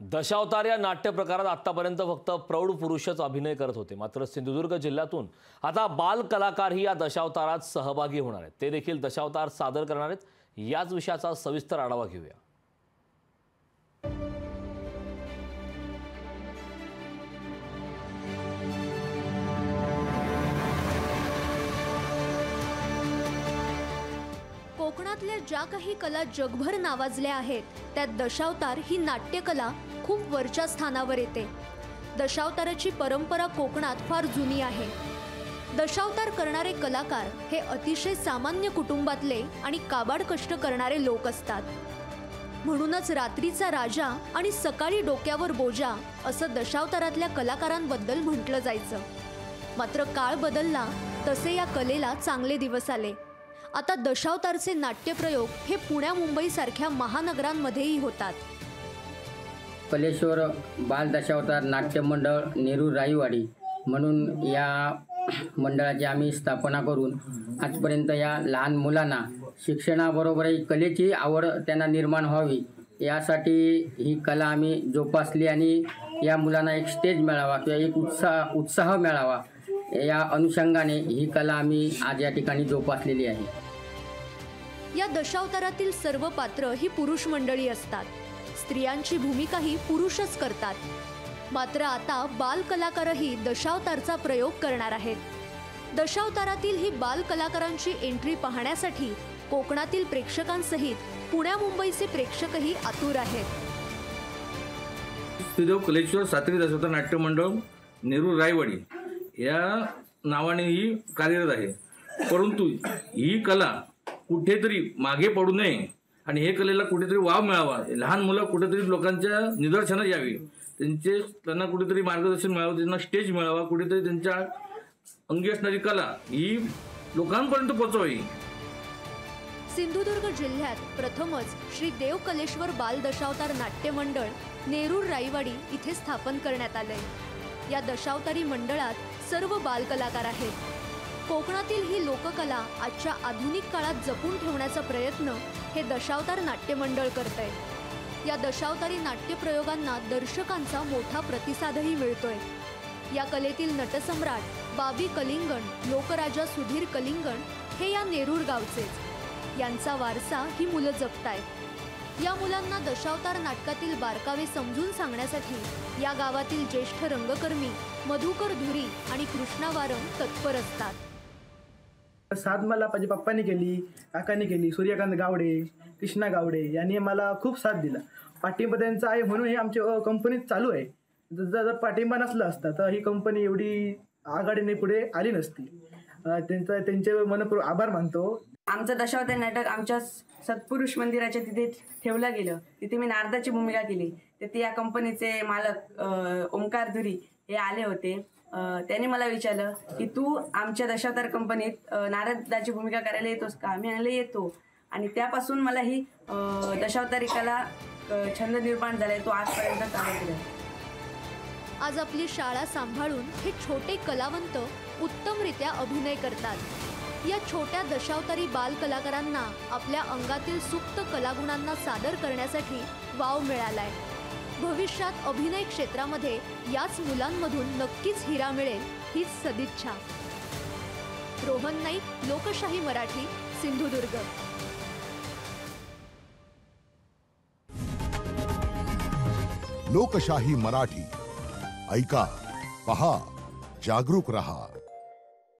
दशावतार या नाट्य प्रकारात आतापर्यंत फक्त प्रौढ पुरुषच अभिनय करत होते। मात्र सिंधुदुर्ग जिल्ह्यातून आता बाल कलाकारही या दशावतारात सहभागी होणार आहेत। ते देखील दशावतार सादर करणार आहेत। याच विषयाचा सविस्तर आढावा घेऊया। कोकणातल्या ज्या काही कला जगभर नावाजल्या आहेत त्यात दशावतार ही नाट्यकला खूप वरच्या स्थानावर येते। दशावताराची परंपरा कोकणात फार जुनी आहे। दशावतार करणारे कलाकार हे अतिशय सामान्य कुटुंबातले आणि काबाड कष्ट करणारे लोक असतात। म्हणूनच रात्रीचा राजा आणि सकाळी डोक्यावर बोजा असं दशावतारातल्या कलाकारांबद्दल म्हटलं जायचं। मात्र काळ बदलला तसे या कलेला चांगले दिवस आले। आता दशावतारचे नाट्यप्रयोग हे पुण्या मुंबई सारख्या महानगरांमध्येही होतात। कलेश्वर बाल दशावतार नाट्य मंडळ नेरूर राईवाडी म्हणून या मंडळाची आम्ही स्थापना करून आजपर्यंत या लहान मुलांना शिक्षणाबरोबरही कलेची आवड त्यांना निर्माण व्हावी यासाठी ही कला आम्ही जोपासली आणि या मुलांना एक स्टेज मिळावा किंवा एक उत्साह मिळावा या अनुषंगाने ही कला आम्ही आज या ठिकाणी जोपासलेली आहे। या दशावतारातील सर्व पात्र ही पुरुष मंडळी असतात। स्त्रियांची भूमिकाही पुरुषच करतात। मात्र आता बाल कलाकारही दशावतारचा प्रयोग करणार आहेत। दशावतारातील ही बाल कलाकारांची एंट्री पाहण्यासाठी कोकणातील प्रेक्षकांसहित पुण्या मुंबईचे प्रेक्षकही आतुर आहेत। स्त्रीदेव कलेश्वर सात्री दशावतार नाट्य मंडळ नेरूर राईवाडी या नावाने ही कार्यरत आहे। परंतु ही कला कुठेतरी मागे पडू नये आणि हे कलेला कुठेतरी वाव मिळावा, लहान मुलं कुठेतरी लोकांच्या निदर्शनास यावी, त्यांना कुठेतरी मार्गदर्शन मिळावं, त्यांना स्टेज मिळावा, कुठेतरी त्यांच्या अंगी असणारी कला ही लोकांपर्यंत पोहोचावी। सिंधुदुर्ग जिल्ह्यात प्रथमच श्री देव कलेश्वर बाल दशावतार नाट्य मंडळ नेरूर राईवाडी इथे स्थापन करण्यात आले। या दशावतारी मंडळात सर्व बाल कलाकार आहेत। कोकणातील ही लोककला आजच्या आधुनिक काळात जपून ठेवण्याचा प्रयत्न हे दशावतार नाट्य मंडळ करतंय। या दशावतारी नाट्यप्रयोगांना दर्शकांचा मोठा प्रतिसादही मिळतोय। या कलेतील नटसम्राट बाबी कलिंगण, लोकराजा सुधीर कलिंगण हे या नेरूर गावचेच। यांचा वारसा ही मुलं जपतायत। या मुलांना दशावतार नाटकातील बारकावे समजून सांगण्यासाठी या गावातील ज्येष्ठ रंगकर्मी मधुकर धुरी आणि कृष्णा वारम तत्पर असतात। साथ मला माझ्या पप्पांनी केली, काकांनी केली, सूर्यकांत गावडे, कृष्णा गावडे यांनी मला खूप साथ दिला। पाठिंबा त्यांचा आहे म्हणून हे आमच्या कंपनीत चालू आहे। जर पाठिंबा नसला असता तर ही कंपनी एवढी आघाडीने पुढे आली नसती। त्यांचे मनपूर्वक आभार मानतो। आमचं दशावतार नाटक आमच्या सत्पुरुष मंदिराच्या तिथे ठेवलं गेलं। तिथे मी नारदाची भूमिका केली। तिथे या कंपनीचे मालक ओंकार धुरी हे आले होते। त्यांनी मला विचारलं की तू आमच्या दशावतार कंपनीत नारदाची भूमिका करायला येतोस का? मी म्हणाले येतो। आणि त्यापासून मला ही दशावतारी कला छंद निर्माण झालाय, तो आजपर्यंत चालू आहे। आज आपली शाळा सांभाळून हे छोटे कलावंत उत्तमरित्या अभिनय करतात। या छोट्या दशावतारी बाल कलाकारांना आपल्या अंगातील सुप्त कलागुणांना सादर करण्यासाठी वाव मिळालाय। भविष्यात अभिनय क्षेत्रामध्ये याच मुलांमधून नक्कीच हिरा मिळेल हीच सदिच्छा। रोहन नाईक, लोकशाही मराठी, सिंधुदुर्ग। लोकशाही मराठी ऐका, पहा, जागरूक रहा।